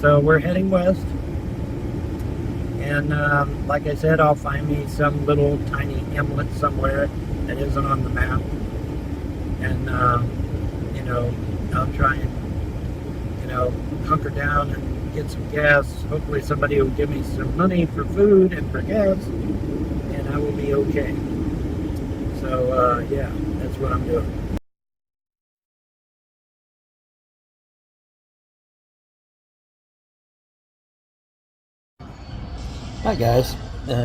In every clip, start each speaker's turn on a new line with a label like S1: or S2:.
S1: So we're heading west. And like I said, I'll find me some little tiny hamlet somewhere that isn't on the map. And, you know, I'll try and, you know, hunker down and get some gas. Hopefully somebody will give me some money for food and for gas, and I will be okay. So, yeah, that's what I'm doing. Hi guys,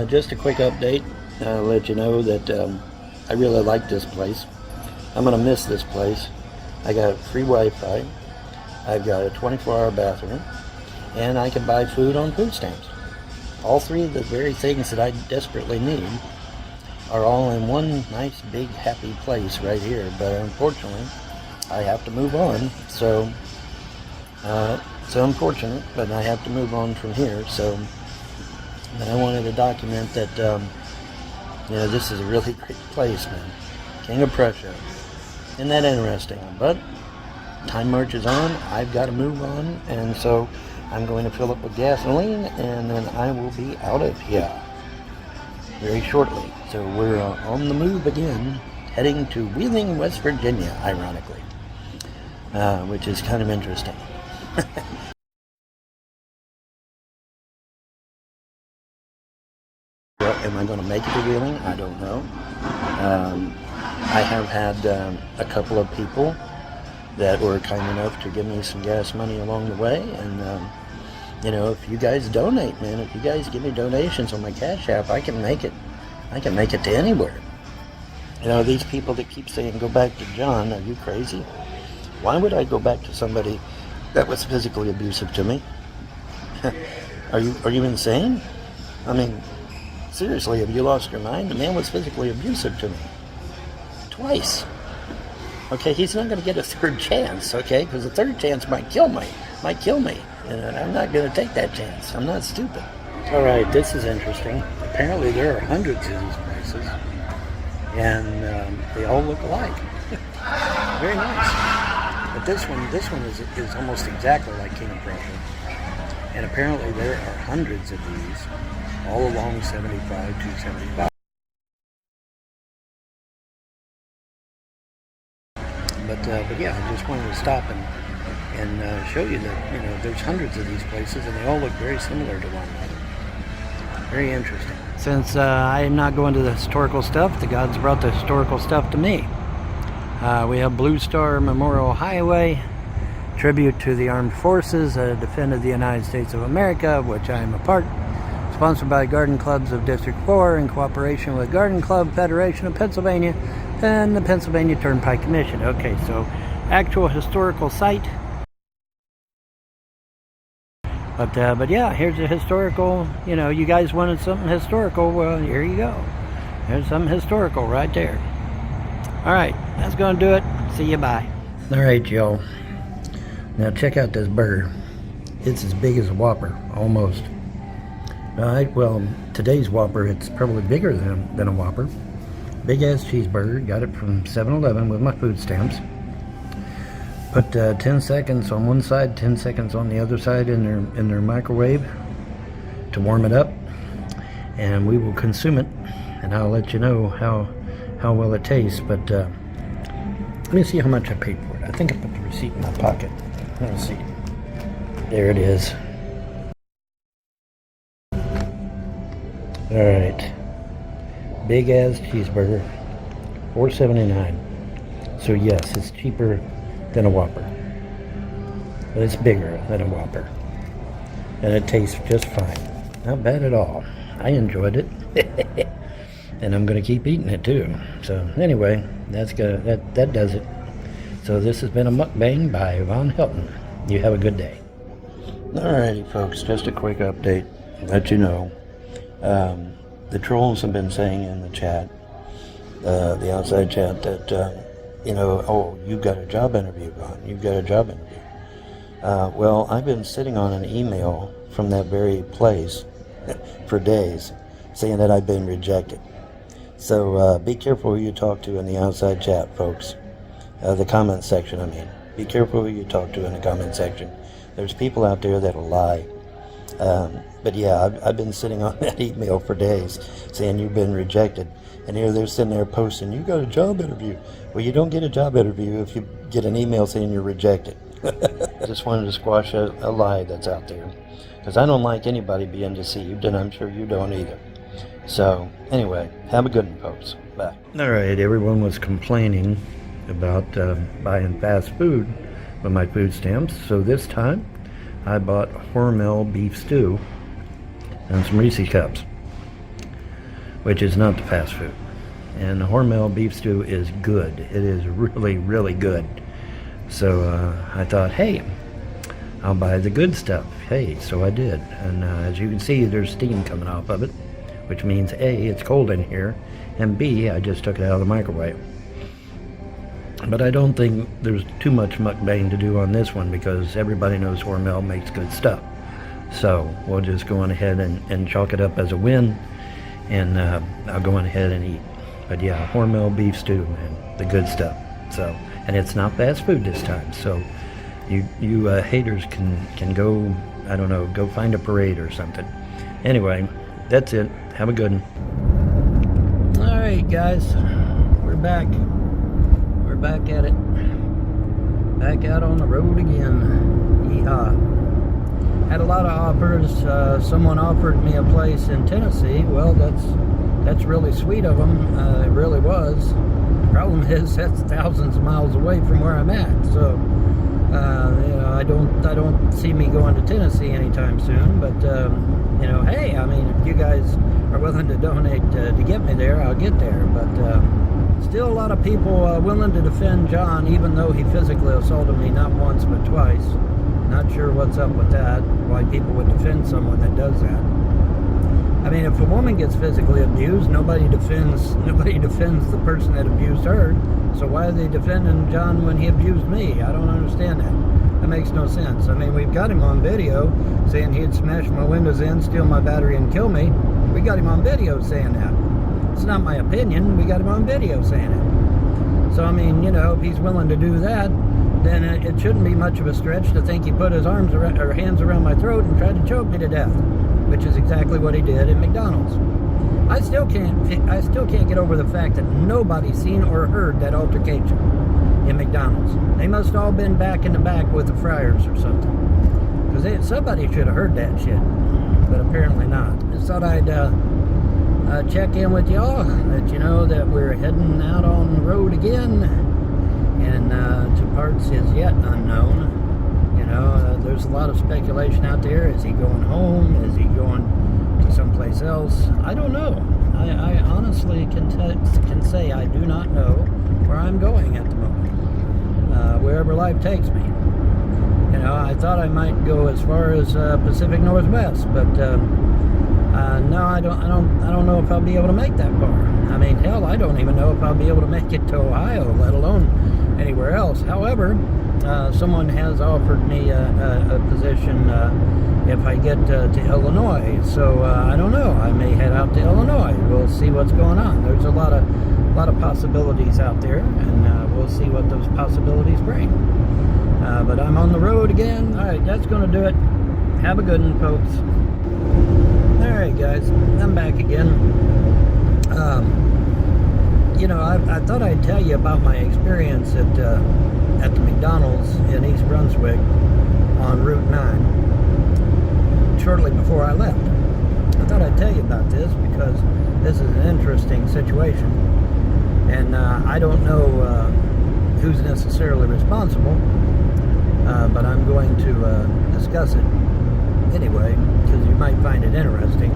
S1: just a quick update. Let you know that I really like this place. I'm going to miss this place. I got free Wi-Fi. I've got a 24-hour bathroom, and I can buy food on food stamps. All three of the very things that I desperately need are all in one nice, big, happy place right here. But unfortunately, I have to move on. So it's unfortunate, but I have to move on from here. So I wanted to document that, you know, this is a really great place, man. King of Prussia. Isn't that interesting? But time marches on. I've got to move on, and so I'm going to fill up with gasoline, and then I will be out of here very shortly. So we're on the move again, heading to Wheeling, West Virginia, ironically, which is kind of interesting. Am I going to make it to Wheeling? I don't know. I have had a couple of people that were kind enough to give me some gas money along the way, and you know, if you guys donate, man, if you guys give me donations on my Cash App, I can make it. I can make it to anywhere. You know, these people that keep saying go back to John, are you crazy? Why would I go back to somebody that was physically abusive to me? Are you insane? I mean, seriously, have you lost your mind? The man was physically abusive to me. Twice. Okay, he's not going to get a third chance, okay? Because the third chance might kill me. And I'm not going to take that chance. I'm not stupid. All right, this is interesting. Apparently there are hundreds of these places, and they all look alike. Very nice. But this one is almost exactly like King of Prussia. And apparently there are hundreds of these all along 75, 275. But yeah, I just wanted to stop and show you that, you know, there's hundreds of these places, and they all look very similar to one another. Very interesting. Since I am not going to the historical stuff, the gods brought the historical stuff to me. We have Blue Star Memorial Highway, tribute to the armed forces that defended the United States of America, of which I am a part. Sponsored by Garden Clubs of District 4 in cooperation with Garden Club Federation of Pennsylvania and the Pennsylvania Turnpike Commission. Okay, so actual historical site. But yeah, here's a historical, you know, you guys wanted something historical, well, here you go. There's something historical right there. All right, that's going to do it. See you, bye. All right, y'all. Now check out this burger. It's as big as a Whopper, almost. All right, well, today's Whopper, it's probably bigger than a Whopper. Big ass cheeseburger. Got it from 7-Eleven with my food stamps. Put 10 seconds on one side, 10 seconds on the other side in their microwave to warm it up, and we will consume it, and I'll let you know how well it tastes. But let me see how much I paid for it. I think I put the receipt in my pocket. Let me see. There it is. All right, big ass cheeseburger, $4.79. So yes, it's cheaper than a Whopper, but it's bigger than a Whopper, and it tastes just fine. Not bad at all. I enjoyed it. And I'm gonna keep eating it too. So anyway, that does it. So this has been a mukbang by Von Helton. You have a good day. Alrighty folks, just a quick update. Let you know, the trolls have been saying in the chat, the outside chat, that you know, oh, you've got a job interview, Ron. You've got a job interview. Well, I've been sitting on an email from that very place for days saying that I've been rejected. So be careful who you talk to in the outside chat, folks. The comment section, I mean. Be careful who you talk to in the comment section. There's people out there that'll lie. But yeah, I've been sitting on that email for days saying you've been rejected. And here they're sitting there posting, you got a job interview. Well, you don't get a job interview if you get an email saying you're rejected. I just wanted to squash a lie that's out there. Because I don't like anybody being deceived, and I'm sure you don't either. So, anyway, have a good one, folks. Bye. All right, everyone was complaining about buying fast food with my food stamps. So this time, I bought Hormel beef stew and some Reese's cups, which is not the fast food. And the Hormel beef stew is good. It is really, really good. So I thought, hey, I'll buy the good stuff. Hey, so I did. And as you can see, there's steam coming off of it, which means A, it's cold in here, and B, I just took it out of the microwave. But I don't think there's too much mukbang to do on this one because everybody knows Hormel makes good stuff. So we'll just go on ahead and chalk it up as a win, and I'll go on ahead and eat. But yeah, Hormel beef stew, man, the good stuff. So, and it's not fast food this time. So you haters can go, I don't know, go find a parade or something. Anyway, that's it. Have a good one. All right, guys, we're back. We're back at it. Back out on the road again. Yeehaw. Had a lot of offers. Someone offered me a place in Tennessee. Well, that's really sweet of them. It really was. Problem is, that's thousands of miles away from where I'm at. So, you know, I don't see me going to Tennessee anytime soon. But you know, hey, I mean, if you guys are willing to donate to get me there, I'll get there. But still, a lot of people willing to defend John, even though he physically assaulted me not once but twice. Not sure what's up with that. Why people would defend someone that does that. I mean, if a woman gets physically abused, nobody defends the person that abused her. So why are they defending John when he abused me? I don't understand that. That makes no sense. I mean, we've got him on video saying he'd smash my windows in, steal my battery, and kill me. We got him on video saying that. It's not my opinion. We got him on video saying it. So, I mean, you know, if he's willing to do that, then it shouldn't be much of a stretch to think he put his arms around, or hands around my throat and tried to choke me to death, which is exactly what he did at McDonald's. I still can't get over the fact that nobody's seen or heard that altercation in McDonald's. They must all been back in the back with the fryers or something, because somebody should have heard that shit, but apparently not. Just thought I'd check in with y'all, let you know that we're heading out on the road again, and to parts is yet unknown. You know, there's a lot of speculation out there. Is he going home? Is he going to someplace else? I don't know. I honestly can say I do not know where I'm going at the moment. Wherever life takes me. You know, I thought I might go as far as Pacific Northwest, but no, I don't know if I'll be able to make that far. I mean, hell, I don't even know if I'll be able to make it to Ohio, let alone anywhere else. However, someone has offered me a position if I get to Illinois. So I don't know. I may head out to Illinois. We'll see what's going on. There's a lot of possibilities out there, and we'll see what those possibilities bring. But I'm on the road again. All right, that's going to do it. Have a good one, folks. All right, guys, I'm back again. You know, I thought I'd tell you about my experience at the McDonald's in East Brunswick on Route 9 shortly before I left. I thought I'd tell you about this because this is an interesting situation, and I don't know who's necessarily responsible, but I'm going to discuss it anyway, because you might find it interesting.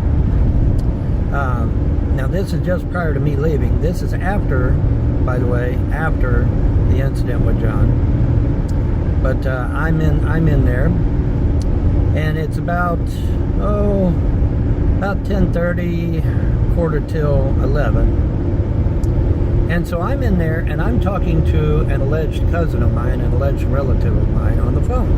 S1: Now, this is just prior to me leaving. This is after, by the way, after the incident with John. But I'm in there, and it's about 10:30, quarter till 11. And so I'm in there, and I'm talking to an alleged cousin of mine, an alleged relative of mine, on the phone.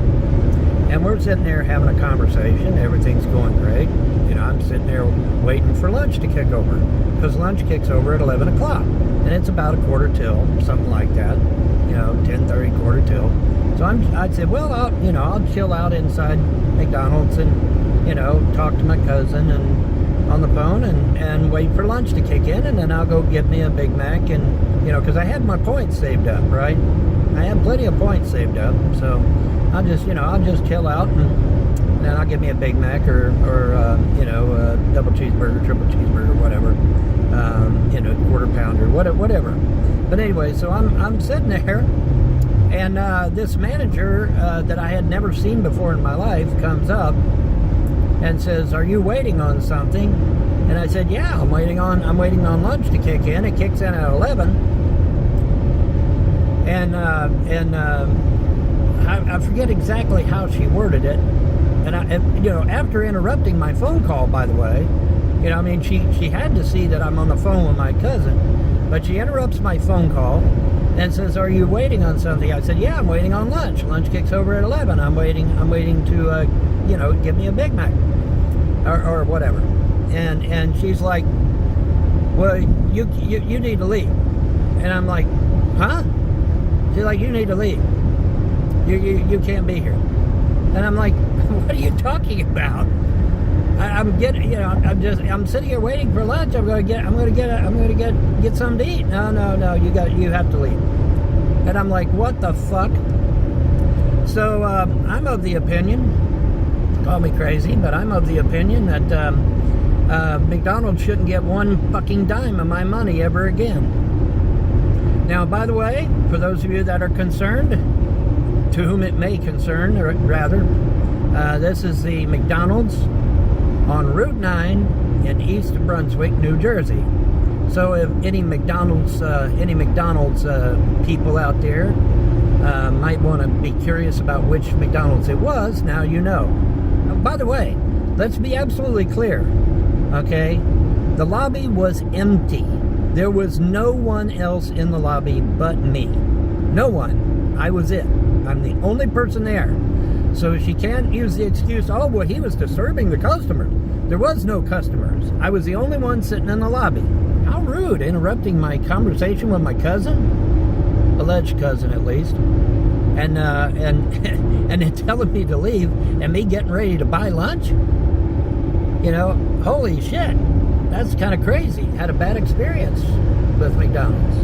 S1: And we're sitting there having a conversation. Everything's going great. You know, I'm sitting there waiting for lunch to kick over, because lunch kicks over at 11 o'clock. And it's about a quarter till, something like that. You know, 10:30, quarter till.
S2: So I said, well, I'll chill out inside McDonald's and, talk to my cousin and on the phone and wait for lunch to kick in, and then I'll go get me a Big Mac, and, because I had my points saved up, right? I had plenty of points saved up, so I'll just chill out, and then I'll get me a Big Mac or a double cheeseburger, triple cheeseburger, whatever, quarter pounder, whatever. But anyway, so I'm sitting there, and this manager that I had never seen before in my life comes up and says, "Are you waiting on something?" And I said, "Yeah, I'm waiting on lunch to kick in. It kicks in at 11." And I forget exactly how she worded it. And after interrupting my phone call, by the way, she had to see that I'm on the phone with my cousin, but she interrupts my phone call and says, "Are you waiting on something?" I said, "Yeah, I'm waiting on lunch. Lunch kicks over at 11. I'm waiting to give me a Big Mac or whatever." And she's like, "Well, you need to leave." And I'm like, "Huh?" She's like, "You need to leave. You can't be here." And I'm like, "What are you talking about? I'm sitting here waiting for lunch. I'm gonna get something to eat." No, you have to leave." And I'm like, "What the fuck?" So I'm of the opinion, call me crazy, but I'm of the opinion that McDonald's shouldn't get one fucking dime of my money ever again. Now, by the way, for those of you that are concerned, to whom it may concern, or rather, this is the McDonald's on Route 9 in East Brunswick, New Jersey. So if any McDonald's people out there might want to be curious about which McDonald's it was, now you know. By the way, let's be absolutely clear, okay? The lobby was empty. There was no one else in the lobby but me. No one. I was it. I'm the only person there. So she can't use the excuse, "Oh, well, he was disturbing the customers." There was no customers. I was the only one sitting in the lobby. How rude, interrupting my conversation with my cousin, alleged cousin at least, and then telling me to leave, and me getting ready to buy lunch. Holy shit, that's kind of crazy. Had a bad experience with McDonald's.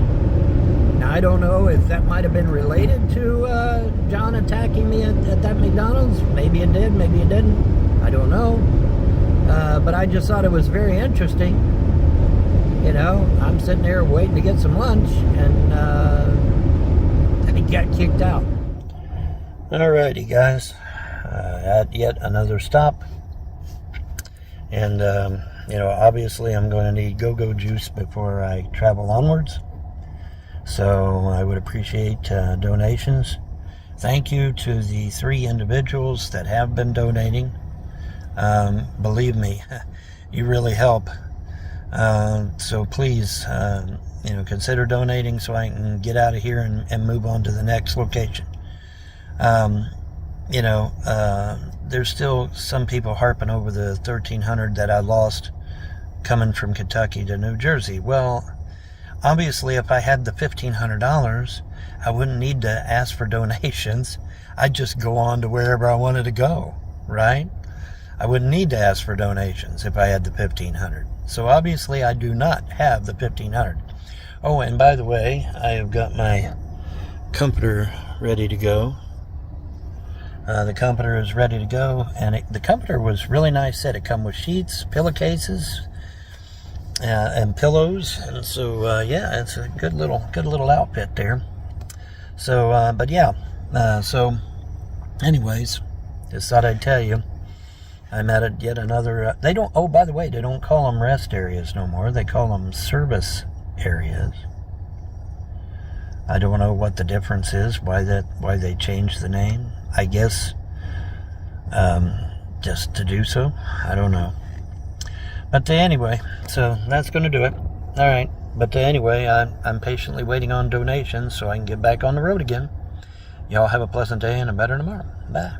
S2: Now, I don't know if that might have been related to John attacking me at that McDonald's. Maybe it did, maybe it didn't. I don't know. But I just thought it was very interesting. I'm sitting there waiting to get some lunch, and I got kicked out. Alrighty, guys. At yet another stop. And, obviously I'm going to need go-go juice before I travel onwards. So I would appreciate donations. Thank you to the 3 individuals that have been donating. Believe me, you really help. So please, consider donating so I can get out of here and move on to the next location. There's still some people harping over the $1,300 that I lost coming from Kentucky to New Jersey. Well, obviously, if I had the $1,500, I wouldn't need to ask for donations. I'd just go on to wherever I wanted to go, right? I wouldn't need to ask for donations if I had the $1,500. So obviously, I do not have the $1,500. Oh, and by the way, I have got my comforter ready to go. The comforter is ready to go, and the comforter was really nice set. It come with sheets, pillowcases, and pillows, and so it's a good little outfit there. So so anyways, just thought I'd tell you I'm at yet another they don't by the way, they don't call them rest areas no more. They call them service areas. I don't know what the difference is, why they changed the name. I guess just to do so. I don't know. But anyway, so that's going to do it. All right. But anyway, I'm patiently waiting on donations so I can get back on the road again. Y'all have a pleasant day and a better tomorrow. Bye.